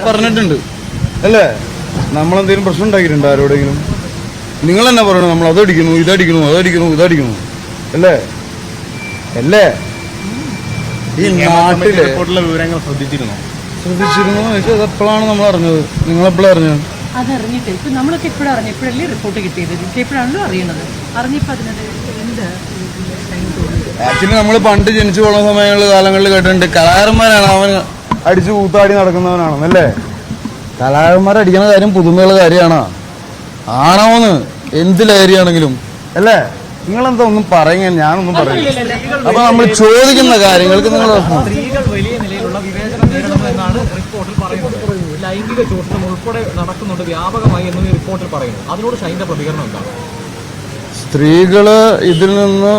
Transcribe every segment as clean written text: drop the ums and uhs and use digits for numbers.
പറഞ്ഞിട്ടുണ്ട് അല്ലേ? നമ്മളെന്തെങ്കിലും പ്രശ്നം ഉണ്ടാക്കിയിട്ടുണ്ട് ആരോടെങ്കിലും? നിങ്ങൾ തന്നെ പറയണം നമ്മൾ അതടിക്കുന്നു ഇതടിക്കുന്നു അതടിക്കുന്നു ഇതടിക്കുന്നു അല്ലേ? അല്ലേ? ഈ നാട്ടിലെ വിവരങ്ങൾ ശ്രദ്ധിച്ചിരുന്നു ചോദിച്ചാൽ എപ്പോഴാണ് നമ്മൾ അറിഞ്ഞത്? നിങ്ങളെപ്പോഴാണ് അറിഞ്ഞത്? അതറിഞ്ഞിട്ട് ഇപ്പൊ നമ്മളൊക്കെ എപ്പോഴും അറിഞ്ഞു, എപ്പോഴല്ലേ റിപ്പോർട്ട് കിട്ടിയത്? എപ്പോഴാണല്ലോ അറിയണത്. അറിഞ്ഞപ്പോ അതിനത് എന്ത് ആക്ച്വലി നമ്മൾ പണ്ട് ജനിച്ചു പോകുന്ന സമയങ്ങളിൽ കാലങ്ങളിൽ കേട്ടിട്ടുണ്ട് കലാകാരന്മാരാണ് അവൻ അടിച്ചു കൂത്താടി നടക്കുന്നവനാണെന്നല്ലേ? കലാകാരന്മാർ അടിക്കുന്ന കാര്യം പുതുമയുള്ള കാര്യമാണോ? ആണോന്ന് എന്ത് ലഹരിയാണെങ്കിലും അല്ലേ? നിങ്ങളെന്താ ഒന്നും പറയുക? ഞാനൊന്നും പറയില്ല. അപ്പൊ നമ്മൾ ചോദിക്കുന്ന കാര്യങ്ങൾക്ക് നിങ്ങൾ സ്ത്രീകൾ വലിയ നിലയിലുള്ള വിവേചനം നേരിടുന്നതെന്നാണ് റിപ്പോർട്ടിൽ പറയുന്നത്. ലൈംഗിക ചൂഷണം ഉൾപ്പെടെ നടക്കുന്നുണ്ട് വ്യാപകമായി എന്നും ഈ റിപ്പോർട്ടിൽ പറയുന്നു. അതിനോട് ഷൈൻ്റെ പ്രതികരണം എന്താണ്? സ്ത്രീകള് ഇതിൽ നിന്ന്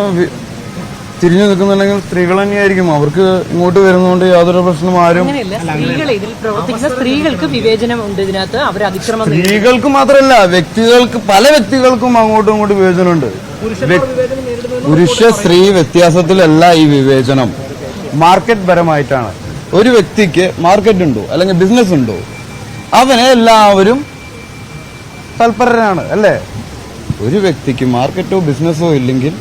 തിരിഞ്ഞു നിൽക്കുന്നുണ്ടെങ്കിൽ സ്ത്രീകൾ തന്നെയായിരിക്കും. അവർക്ക് ഇങ്ങോട്ട് വരുന്നതുകൊണ്ട് യാതൊരു പ്രശ്നം ആരും സ്ത്രീകൾക്ക് വിവേചനം ഉണ്ട് ഇതിനകത്ത്. അവർ അതിക്രമം സ്ത്രീകൾക്ക് മാത്രമല്ല വ്യക്തികൾക്ക്, പല വ്യക്തികൾക്കും അങ്ങോട്ടും ഇങ്ങോട്ടും വിവേചനമുണ്ട്. പുരുഷ സ്ത്രീ വ്യത്യാസത്തിലല്ല ഈ വിവേചനം, മാർക്കറ്റ് പരമായിട്ടാണ്. ഒരു വ്യക്തിക്ക് മാർക്കറ്റ് ഉണ്ടോ അല്ലെങ്കിൽ ബിസിനസ് ഉണ്ടോ, അവനെ എല്ലാവരും തൽപരരാണ് അല്ലേ? ഒരു വ്യക്തിക്ക് മാർക്കറ്റോ ബിസിനസ്സോ ഇല്ലെങ്കിൽ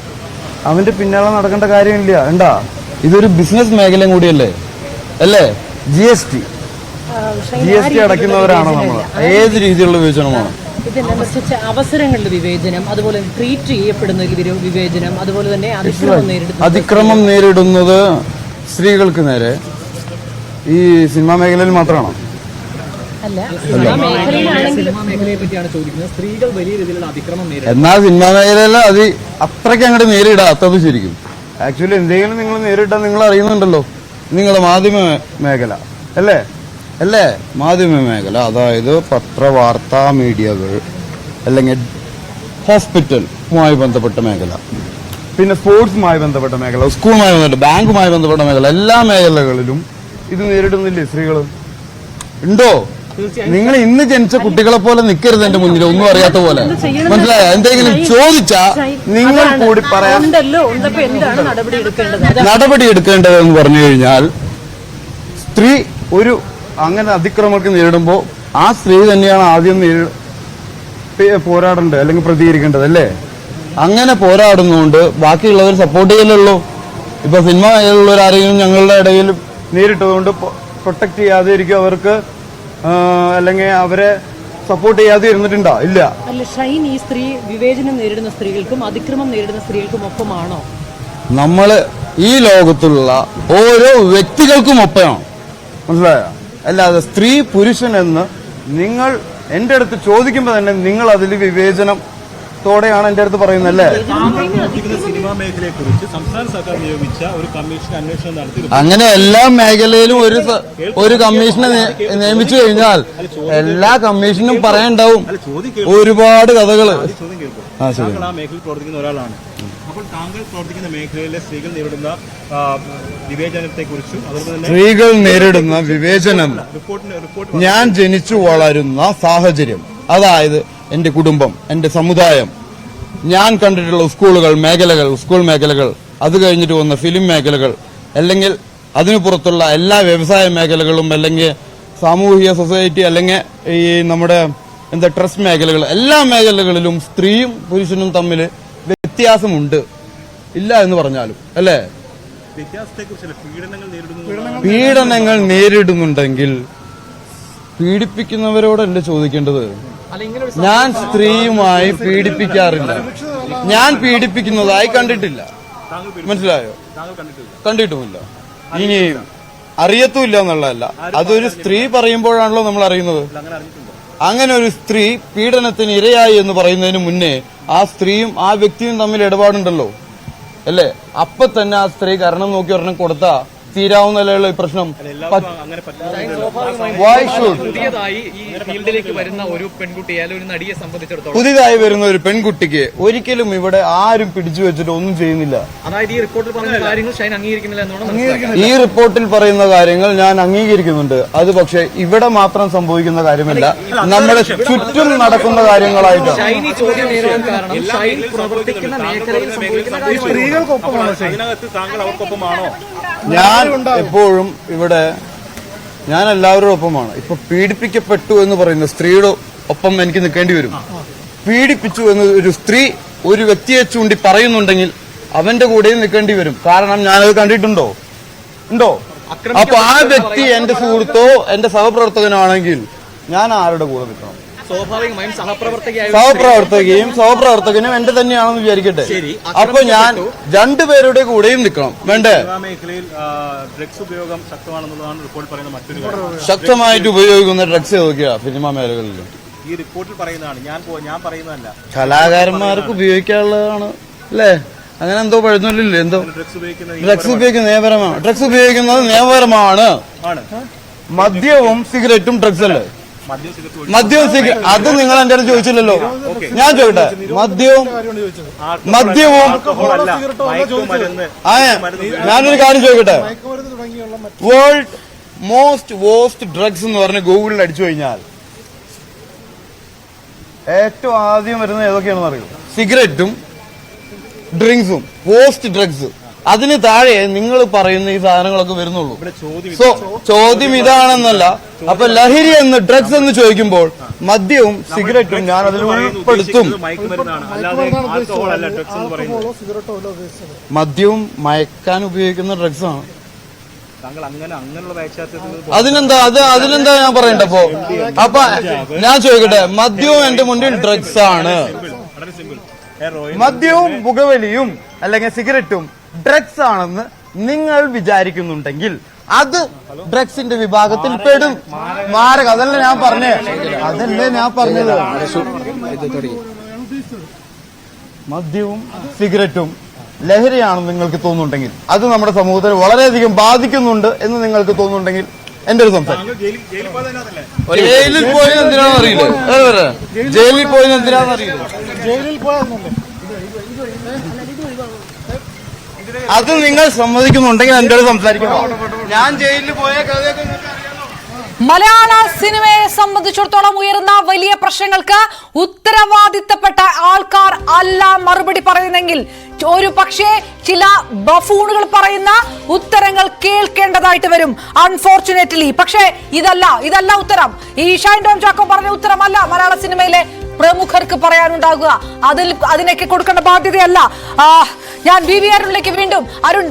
അവന്റെ പിന്നാലെ നടക്കേണ്ട കാര്യമില്ല. എന്താ ഇതൊരു ബിസിനസ് മേഖലയും കൂടിയല്ലേ അല്ലേ? ജി എസ് ടി അടയ്ക്കുന്നവരാണോ നമ്മൾ? ഏത് രീതിയിലുള്ള വിവേചനമാണ്? അവസരങ്ങളുടെ വിവേചനം, അതുപോലെ ട്രീറ്റ് ചെയ്യപ്പെടുന്ന വിവേചനം, അതുപോലെ തന്നെ അതിക്രമം നേരിടുന്നത് സ്ത്രീകൾക്ക് നേരെ ഈ സിനിമാ മേഖലയിൽ മാത്രമാണോ? എന്നാൽ സിനിമാ മേഖലയിൽ അത് അത്രയ്ക്ക് അങ്ങോട്ട് നേരിടാത്തത് ശരിക്കും. ആക്ച്വലി എന്തെങ്കിലും നിങ്ങൾ നേരിട്ടാൽ നിങ്ങൾ അറിയുന്നുണ്ടല്ലോ. നിങ്ങളുടെ മാധ്യമ മേഖല അല്ലേ? അല്ലേ? മാധ്യമ മേഖല, അതായത് പത്രവാർത്താ മീഡിയകൾ, അല്ലെങ്കിൽ ഹോസ്പിറ്റലുമായി ബന്ധപ്പെട്ട മേഖല, പിന്നെ സ്പോർട്സുമായി ബന്ധപ്പെട്ട മേഖല, സ്കൂളുമായി ബന്ധപ്പെട്ട, ബാങ്കുമായി ബന്ധപ്പെട്ട മേഖല, എല്ലാ മേഖലകളിലും ഇത് നേരിടുന്നില്ലേ സ്ത്രീകൾ? ഉണ്ടോ? നിങ്ങൾ ഇന്ന് ജനിച്ച കുട്ടികളെ പോലെ നിൽക്കരുത് എന്റെ മുന്നിൽ, ഒന്നും അറിയാത്ത പോലെ. മനസ്സിലായോ? എന്തെങ്കിലും ചോദിച്ചാ നിങ്ങൾ കൂടി പറയാൻ നടപടി എടുക്കേണ്ടതെന്ന് പറഞ്ഞു കഴിഞ്ഞാൽ, സ്ത്രീ ഒരു അങ്ങനെ അതിക്രമങ്ങൾക്ക് നേരിടുമ്പോൾ ആ സ്ത്രീ തന്നെയാണ് ആദ്യം പോരാടേണ്ടത് അല്ലെങ്കിൽ പ്രതികരിക്കേണ്ടത് അല്ലേ? അങ്ങനെ പോരാടുന്നതുകൊണ്ട് ബാക്കിയുള്ളവർ സപ്പോർട്ട് ചെയ്യലുള്ളൂ. ഇപ്പൊ സിനിമ മേഖലയിലുള്ളവരാരെയും ഞങ്ങളുടെ ഇടയിൽ നേരിട്ടതുകൊണ്ട് പ്രൊട്ടക്ട് ചെയ്യാതെ ഇരിക്കും, അവർക്ക് അല്ലെങ്കിൽ അവരെ സപ്പോർട്ട് ചെയ്യാതെ ഇരുന്നിട്ടുണ്ടോ? ഇല്ല. അല്ല ഷൈൻ, ഈ സ്ത്രീ വിവേചനം നേരിടുന്ന സ്ത്രീകൾക്കും അതിക്രമം നേരിടുന്ന സ്ത്രീകൾക്കും ഒപ്പമാണോ? നമ്മള് ഈ ലോകത്തുള്ള ഓരോ വ്യക്തികൾക്കും ഒപ്പമാണ്. മനസ്സിലായോ? അല്ലാതെ സ്ത്രീ പുരുഷൻ എന്ന് നിങ്ങൾ എന്റെ അടുത്ത് ചോദിക്കുമ്പോ തന്നെ നിങ്ങൾ അതിൽ വിവേചനത്തോടെയാണ് എന്റെ അടുത്ത് പറയുന്നല്ലേ? സിനിമാ മേഖലയെ കുറിച്ച് സംസ്ഥാന സർക്കാർ നിയോഗിച്ച ഒരു കമ്മീഷൻ അന്വേഷണം നടത്തി. അങ്ങനെ എല്ലാ മേഖലയിലും ഒരു കമ്മീഷനെ നിയമിച്ചു കഴിഞ്ഞാൽ എല്ലാ കമ്മീഷനും പറയാനുണ്ടാവും ഒരുപാട് കഥകള്. ആ മേഖലയിൽ പ്രവർത്തിക്കുന്ന ഒരാളാണ്. അപ്പോൾ താങ്കൾ പ്രവർത്തിക്കുന്ന മേഖലയിലെ സ്ത്രീകൾ നേരിടുന്ന വിവേചനത്തെ കുറിച്ചും സ്ത്രീകൾ നേരിടുന്ന വിവേചനം, ഞാൻ ജനിച്ചു വളരുന്ന സാഹചര്യം, അതായത് എന്റെ കുടുംബം, എന്റെ സമുദായം, ഞാൻ കണ്ടിട്ടുള്ള സ്കൂളുകൾ, മേഖലകൾ, സ്കൂൾ മേഖലകൾ, അത് കഴിഞ്ഞിട്ട് വന്ന ഫിലിം മേഖലകൾ, അല്ലെങ്കിൽ അതിനു പുറത്തുള്ള എല്ലാ വ്യവസായ മേഖലകളും, അല്ലെങ്കിൽ സാമൂഹിക സൊസൈറ്റി, അല്ലെങ്കിൽ ഈ നമ്മുടെ ട്രസ്റ്റ് മേഖലകൾ, എല്ലാ മേഖലകളിലും സ്ത്രീയും പുരുഷനും തമ്മിൽ വ്യത്യാസമുണ്ട്. ഇല്ല എന്ന് പറഞ്ഞാലും അല്ലേ? പീഡനങ്ങൾ നേരിടുന്നുണ്ടെങ്കിൽ പീഡിപ്പിക്കുന്നവരോടല്ലേ ചോദിക്കേണ്ടത്? ഞാൻ സ്ത്രീയുമായി പീഡിപ്പിക്കാറില്ല, ഞാൻ പീഡിപ്പിക്കുന്നതായി കണ്ടിട്ടില്ല. മനസ്സിലായോ? കണ്ടിട്ടുമില്ല, ഇനി അറിയത്തുമില്ല എന്നുള്ളതല്ല. അതൊരു സ്ത്രീ പറയുമ്പോഴാണല്ലോ നമ്മൾ അറിയുന്നത്. അങ്ങനെ ഒരു സ്ത്രീ പീഡനത്തിന് ഇരയായി എന്ന് പറയുന്നതിന് മുന്നേ ആ സ്ത്രീയും ആ വ്യക്തിയും തമ്മിൽ ഇടപാടുണ്ടല്ലോ അല്ലേ? അപ്പൊ തന്നെ ആ സ്ത്രീ കാരണം നോക്കി ഒരെണ്ണം കൊടുത്താ തീരാവുന്നല്ലോ ഈ പ്രശ്നം. പുതിയതായി വരുന്ന ഒരു പെൺകുട്ടിക്ക് ഒരിക്കലും ഇവിടെ ആരും പിടിച്ചു വെച്ചിട്ട് ഒന്നും ചെയ്യുന്നില്ല. ഈ റിപ്പോർട്ടിൽ പറയുന്ന കാര്യങ്ങൾ ഞാൻ അംഗീകരിക്കുന്നുണ്ട്. അത് പക്ഷെ ഇവിടെ മാത്രം സംഭവിക്കുന്ന കാര്യമല്ല, നമ്മുടെ ചുറ്റും നടക്കുന്ന കാര്യങ്ങളായിട്ടാണ്. ഞാൻ എപ്പോഴും ഇവിടെ ഞാൻ എല്ലാവരുടെ ഒപ്പമാണ്. ഇപ്പൊ പീഡിപ്പിക്കപ്പെട്ടു എന്ന് പറയുന്ന സ്ത്രീയുടെ ഒപ്പം എനിക്ക് നിൽക്കേണ്ടി വരും. പീഡിപ്പിച്ചു എന്ന് ഒരു സ്ത്രീ ഒരു വ്യക്തിയെ ചൂണ്ടി പറയുന്നുണ്ടെങ്കിൽ അവന്റെ കൂടെയും നിൽക്കേണ്ടി വരും. കാരണം ഞാനത് കണ്ടിട്ടുണ്ടോ? അപ്പൊ ആ വ്യക്തി എന്റെ സുഹൃത്തോ എന്റെ സഹപ്രവർത്തകനാണെങ്കിൽ ഞാൻ ആരുടെ കൂടെ നിൽക്കണം? സ്വാഭാവികമായും സഹപ്രവർത്തകനും എന്റെ തന്നെയാണെന്ന് വിചാരിക്കട്ടെ. അപ്പൊ ഞാൻ രണ്ടുപേരുടെ കൂടെയും നിൽക്കണം. വേണ്ടേ? മേഖലയിൽ ഡ്രഗ്സ് ഉപയോഗം ശക്തമാണെന്നുള്ളതാണ് റിപ്പോർട്ട് പറയുന്ന മറ്റൊരു കാര്യം. ശക്തമായിട്ട് ഉപയോഗിക്കുന്ന ഡ്രഗ്സ് ഏതൊക്കെയാ സിനിമാ മേഖലകളിൽ? ഈ റിപ്പോർട്ടിൽ പറയുന്നതാണ്, ഞാൻ പറയുന്നതല്ല. കലാകാരന്മാർക്ക് ഉപയോഗിക്കാനുള്ളതാണ് അല്ലേ? അങ്ങനെ എന്തോ പഴുന്നില്ലേ? എന്തോ ഡ്രഗ്സ് ഉപയോഗിക്കുന്ന നിയമപരമാണ്. ഡ്രഗ്സ് ഉപയോഗിക്കുന്നത് നിയമപരമാണ്. മദ്യവും സിഗരറ്റും ഡ്രഗ്സ് അല്ലേ? മദ്യവും സിഗരറ്റ് അത് നിങ്ങൾ എന്റെ അടുത്ത് ചോദിച്ചില്ലല്ലോ. ഞാൻ ചോദിക്കട്ടെ, മദ്യവും ഞാനൊരു കാര്യം ചോദിക്കട്ടെ. വേൾഡ് മോസ്റ്റ് വേസ്റ്റ് ഡ്രഗ്സ് എന്ന് പറഞ്ഞ് ഗൂഗിളിൽ അടിച്ചു കഴിഞ്ഞാൽ ഏറ്റവും ആദ്യം വരുന്നത് ഏതൊക്കെയാണെന്ന് അറിയോ? സിഗരറ്റും ഡ്രിങ്ക്സും വേസ്റ്റ് ഡ്രഗ്സ്. അതിന് താഴെ നിങ്ങൾ പറയുന്ന ഈ സാധനങ്ങളൊക്കെ വരുന്നുള്ളൂ. സോ ചോദ്യം ഇതാണെന്നല്ല. അപ്പൊ ലഹരി എന്ന് ഡ്രഗ്സ് എന്ന് ചോദിക്കുമ്പോൾ മദ്യവും സിഗരറ്റും ഞാൻ അതിൽ ഉൾപ്പെടുത്തും. മദ്യവും മയക്കാൻ ഉപയോഗിക്കുന്ന ഡ്രഗ്സ് ആണ്. അതിനെന്താ ഞാൻ പറയണ്ട? അപ്പൊ ഞാൻ ചോദിക്കട്ടെ, മദ്യവും എന്റെ മുന്നിൽ ഡ്രഗ്സ് ആണ്. മദ്യവും പുകവലിയും അല്ലെങ്കിൽ സിഗരറ്റും ഡ്രഗ്സ് ആണെന്ന് നിങ്ങൾ വിചാരിക്കുന്നുണ്ടെങ്കിൽ അത് ഡ്രഗ്സിന്റെ വിഭാഗത്തിൽ പെടും. മാരക. അതല്ലേ ഞാൻ പറഞ്ഞത്. മദ്യവും സിഗരറ്റും ലഹരിയാണെന്ന് നിങ്ങൾക്ക് തോന്നുന്നുണ്ടെങ്കിൽ, അത് നമ്മുടെ സമൂഹത്തെ വളരെയധികം ബാധിക്കുന്നുണ്ട് എന്ന് നിങ്ങൾക്ക് തോന്നുന്നുണ്ടെങ്കിൽ എന്റെ ഒരു സംസാരം. ജയിലിൽ പോയി എന്തിനാണെന്നറിയില്ല. ജയിലിൽ പോയി എന്തിനാണെന്നറിയില്ല. അത് നിങ്ങൾ സമ്മതിക്കുന്നുണ്ടെങ്കിൽ എന്റെ ഒരു സംസാരിക്കണം. ഞാൻ ജയിലിൽ പോയ കഥയൊക്കെ മലയാള സിനിമയെ സംബന്ധിച്ചിടത്തോളം ഉയർന്ന വലിയ പ്രശ്നങ്ങൾക്ക് ഉത്തരവാദിത്തപ്പെട്ട ആൾക്കാർ അല്ല മറുപടി പറയുന്നെങ്കിൽ ഒരു പക്ഷേ ചില ബഫൂണുകൾ പറയുന്ന ഉത്തരങ്ങൾ കേൾക്കേണ്ടതായിട്ട് വരും, അൺഫോർച്ചുനേറ്റ്ലി. പക്ഷേ ഇതല്ല ഉത്തരം. ഈ ഷൈൻ ടോം ചാക്കോ പറഞ്ഞ ഉത്തരമല്ല മലയാള സിനിമയിലെ പ്രമുഖർക്ക് പറയാനുണ്ടാകുക. അതിനൊക്കെ കൊടുക്കേണ്ട ബാധ്യതയല്ല. ഞാൻ VVR വീണ്ടും അരുൺ